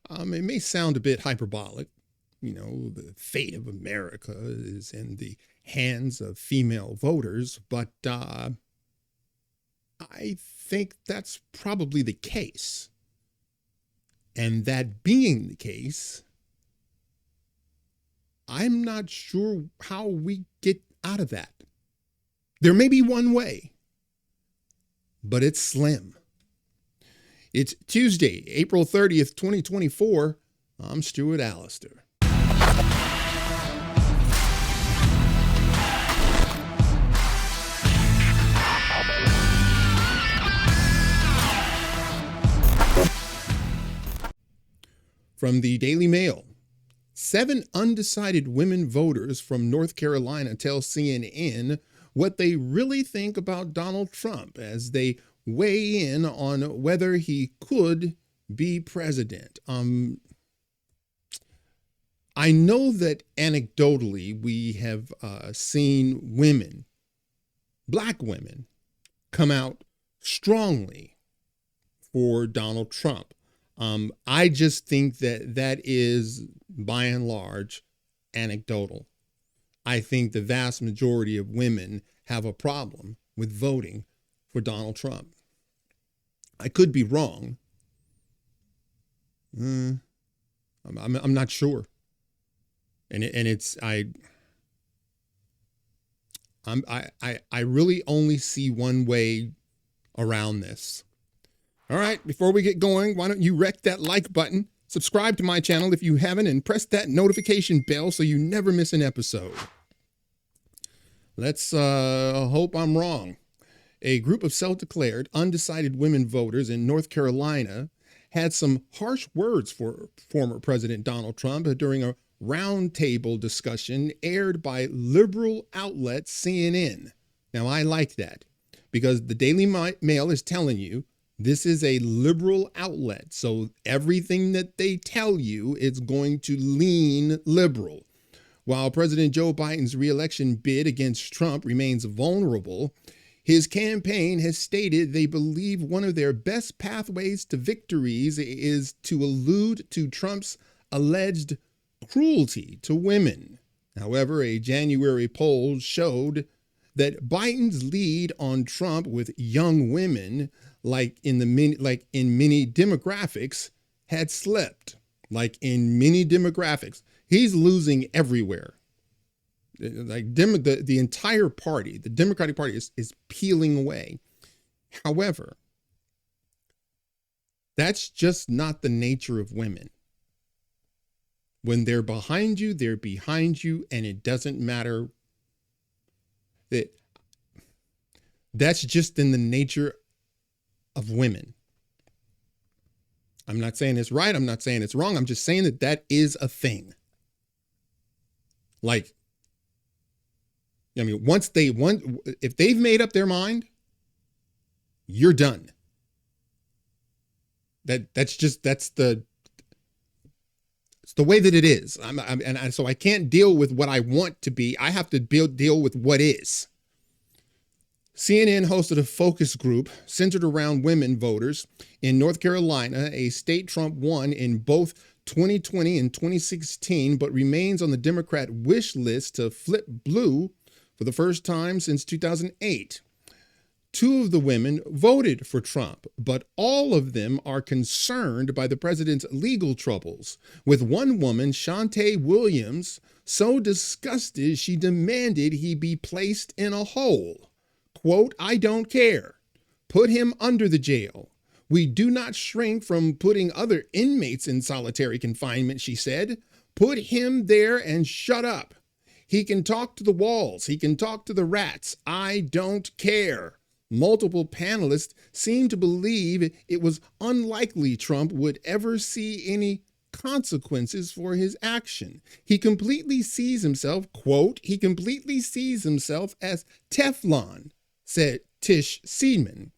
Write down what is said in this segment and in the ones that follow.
It may sound a bit hyperbolic. The fate of America is in the hands of female voters, but I think that's probably the case. And that being the case, I'm not sure how we get out of that. There may be one way, but it's slim. It's Tuesday, April 30th, 2024. I'm Stuart Allister. From the Daily Mail, 7 undecided women voters from North Carolina tell CNN what they really think about Donald Trump as they weigh in on whether he could be president. I know that anecdotally we have seen women, black women, come out strongly for Donald Trump. I just think that is, by and large, anecdotal. I think the vast majority of women have a problem with voting for Donald Trump. I could be wrong. I'm not sure. I really only see one way around this. All right, before we get going, why don't you wreck that like button, subscribe to my channel if you haven't, and press that notification bell so you never miss an episode. Let's hope I'm wrong. A group of self-declared undecided women voters in North Carolina had some harsh words for former President Donald Trump during a roundtable discussion aired by liberal outlet CNN. Now, I like that because the Daily Mail is telling you this is a liberal outlet, so everything that they tell you is going to lean liberal. While President Joe Biden's re-election bid against Trump remains vulnerable, his campaign has stated they believe one of their best pathways to victories is to allude to Trump's alleged cruelty to women. However, a January poll showed that Biden's lead on Trump with young women, like in many demographics, had slipped. Like in many demographics, he's losing everywhere. Like the entire party, the Democratic Party is peeling away. However, that's just not the nature of women. When they're behind you, and it doesn't matter. That's just in the nature of women. I'm not saying it's right. I'm not saying it's wrong. I'm just saying that is a thing. Like, I mean, if they've made up their mind, you're done. It's the way that it is. So I can't deal with what I want to be. I have to deal with what is. CNN hosted a focus group centered around women voters in North Carolina, a state Trump won in both 2020 and 2016, but remains on the Democrat wish list to flip blue for the first time since 2008. 2 of the women voted for Trump, but all of them are concerned by the president's legal troubles, with one woman, Shantae Williams, so disgusted she demanded he be placed in a hole. Quote, "I don't care. Put him under the jail. We do not shrink from putting other inmates in solitary confinement," she said. "Put him there and shut up. He can talk to the walls. He can talk to the rats. I don't care." Multiple panelists seem to believe it was unlikely Trump would ever see any consequences for his action. He completely sees himself, quote, "He completely sees himself as Teflon," said Tish Seidman.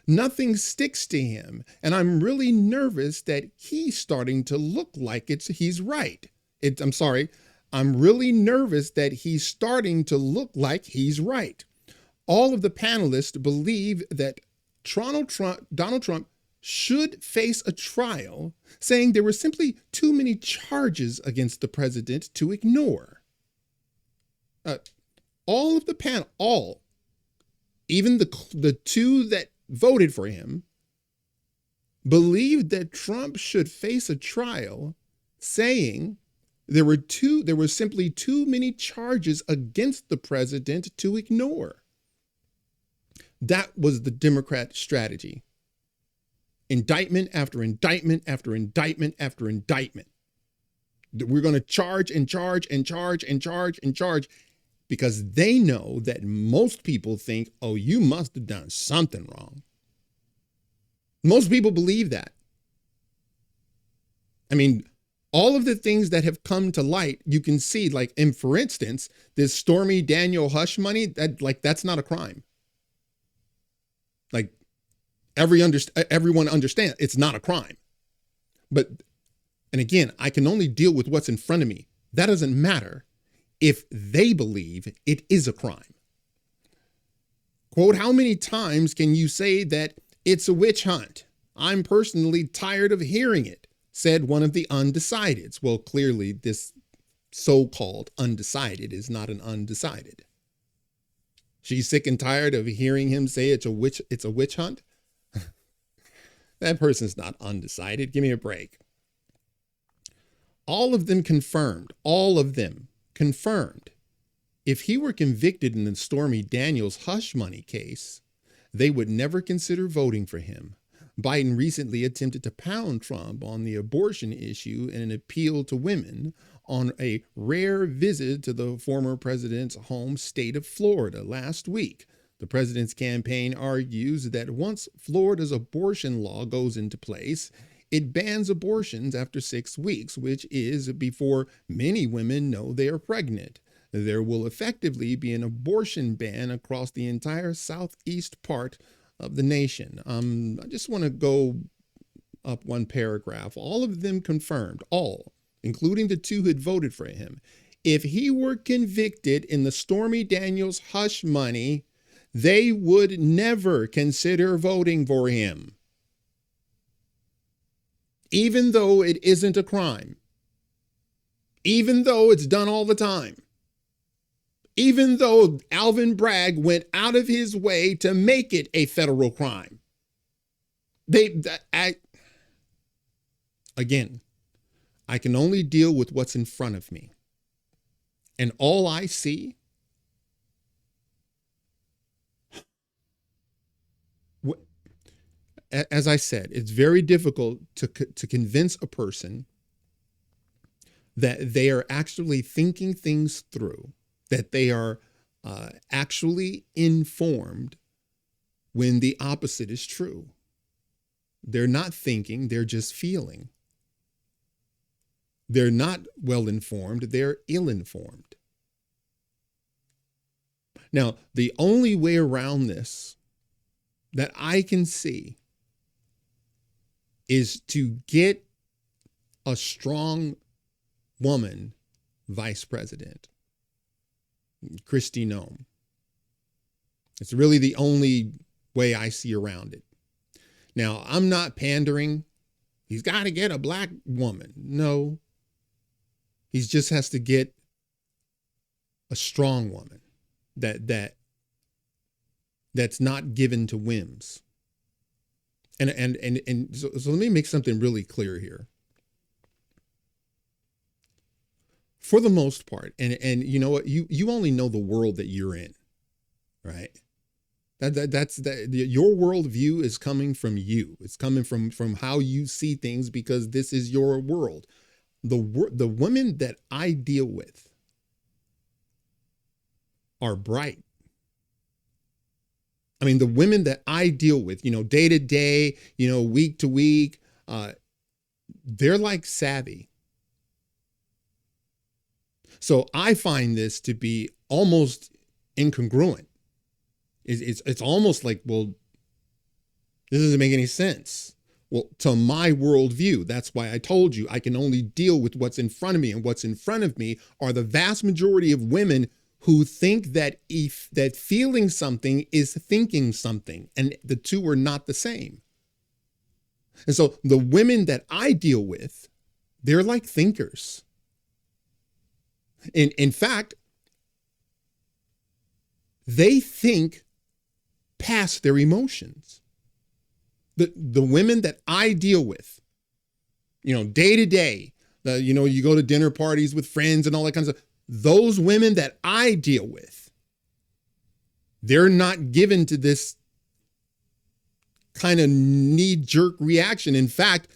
"Nothing sticks to him, and I'm really nervous that he's starting to look like he's right. I'm really nervous that he's starting to look like he's right." All of the panelists believe that Donald Trump should face a trial, saying there were simply too many charges against the president to ignore. All of the panel, even the two that voted for him, believed that Trump should face a trial, saying there were simply too many charges against the president to ignore. That was the Democrat strategy. Indictment after indictment after indictment after indictment. We're going to charge and charge and charge and charge and charge, because they know that most people think, oh, you must have done something wrong. Most people believe that. I mean, all of the things that have come to light, you can see, like, and for instance, this Stormy Daniel hush money, that's not a crime. Like, everyone understands it's not a crime. But, and again, I can only deal with what's in front of me. That doesn't matter if they believe it is a crime. Quote, how many times can you say that it's a witch hunt? I'm personally tired of hearing it, said one of the undecideds. Well, clearly this so-called undecided is not an undecided. She's sick and tired of hearing him say it's a witch hunt. That person's not undecided. Give me a break. All of them confirmed, if he were convicted in the Stormy Daniels hush money case, they would never consider voting for him. Biden recently attempted to pound Trump on the abortion issue in an appeal to women on a rare visit to the former president's home state of Florida last week. The president's campaign argues that once Florida's abortion law goes into place, it bans abortions after 6 weeks, which is before many women know they are pregnant. There will effectively be an abortion ban across the entire southeast part of the nation. I just want to go up one paragraph. All of them confirmed, all, including the two who had voted for him. If he were convicted in the Stormy Daniels hush money, they would never consider voting for him. Even though it isn't a crime. Even though it's done all the time. Even though Alvin Bragg went out of his way to make it a federal crime. Again, I can only deal with what's in front of me. And all I see, as I said, it's very difficult to convince a person that they are actually thinking things through, that they are actually informed, when the opposite is true. They're not thinking, they're just feeling. They're not well informed, they're ill-informed. Now, the only way around this that I can see is to get a strong woman vice president. Kristi Noem. It's really the only way I see around it. Now, I'm not pandering. He's got to get a black woman. No. He just has to get a strong woman that's not given to whims. And so let me make something really clear here. For the most part, and you know what, you only know the world that you're in, right? That's your worldview is coming from you. It's coming from how you see things, because this is your world. The women that I deal with are bright. I mean, the women that I deal with, day to day, week to week, they're like savvy. So I find this to be almost incongruent. It's almost like, well, this doesn't make any sense. Well, to my worldview, that's why I told you I can only deal with what's in front of me, and what's in front of me are the vast majority of women who think that that feeling something is thinking something, and the two are not the same. And so the women that I deal with, they're like thinkers. In fact, they think past their emotions. The women that I deal with, day to day, you go to dinner parties with friends and all that kinds of, those women that I deal with, they're not given to this kind of knee-jerk reaction. In fact,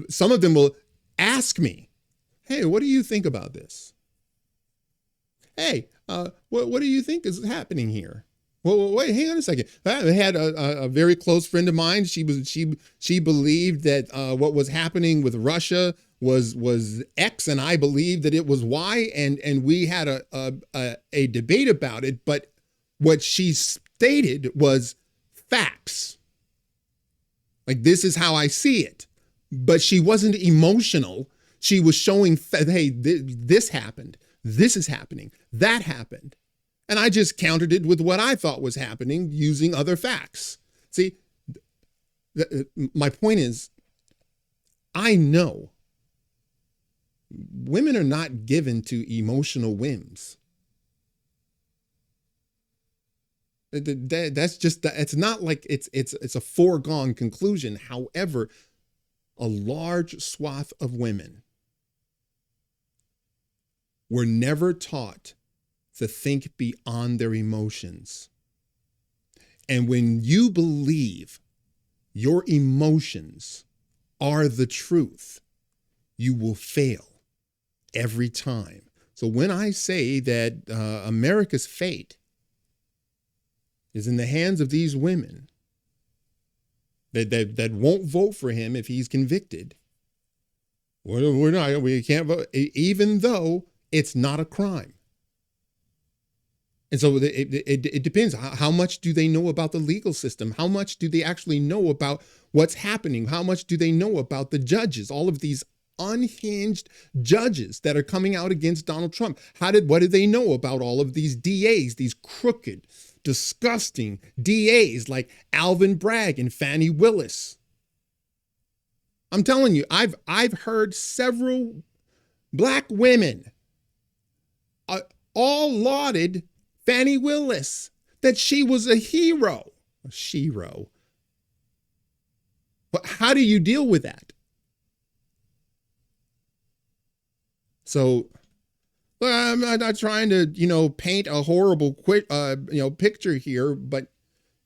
some of them will ask me, hey, what do you think about this? Hey, what do you think is happening here? Well, wait, hang on a second. I had a very close friend of mine. She believed that what was happening with Russia was X, and I believed that it was Y, and we had a debate about it. But what she stated was facts. Like, this is how I see it. But she wasn't emotional. She was showing, hey, this happened. This is happening. That happened. And I just countered it with what I thought was happening using other facts. See, my point is, I know women are not given to emotional whims. That's just, it's not like it's a foregone conclusion. However, a large swath of women were never taught to think beyond their emotions. And when you believe your emotions are the truth, you will fail every time. So when I say that America's fate is in the hands of these women that won't vote for him if he's convicted, we can't vote, even though it's not a crime. And so it depends. How much do they know about the legal system? How much do they actually know about what's happening? How much do they know about the judges? All of these unhinged judges that are coming out against Donald Trump. What do they know about all of these DAs, these crooked, disgusting DAs like Alvin Bragg and Fani Willis? I'm telling you, I've heard several Black women all lauded Fani Willis, that she was a hero. A shero. But how do you deal with that? So, I'm not trying to, paint a horrible picture here, but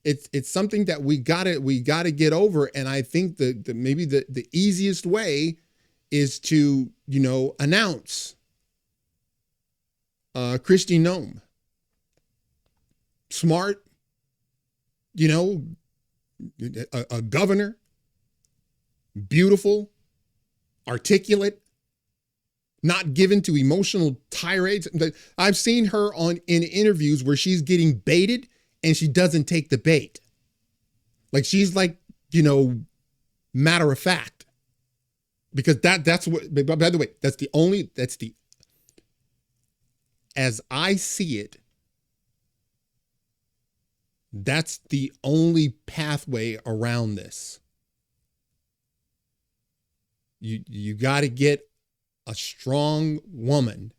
it's something that we gotta get over. And I think maybe the easiest way is to, announce Kristi Noem. Smart, a governor, beautiful, articulate, not given to emotional tirades. I've seen her in interviews where she's getting baited and she doesn't take the bait. Like, she's like, matter of fact. Because that's what, by the way, as I see it, that's the only pathway around this. You got to get a strong woman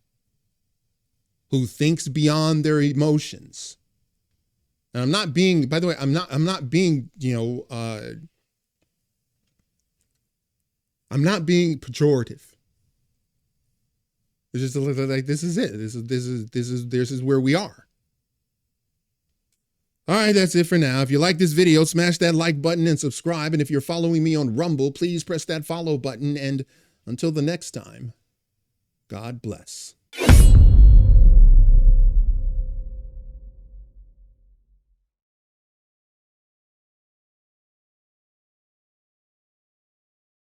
who thinks beyond their emotions. And I'm not being, by the way, I'm not being, I'm not being pejorative. It's just like, this is it. This is where we are. All right, that's it for now. If you like this video, smash that like button and subscribe. And if you're following me on Rumble, please press that follow button. And until the next time, God bless.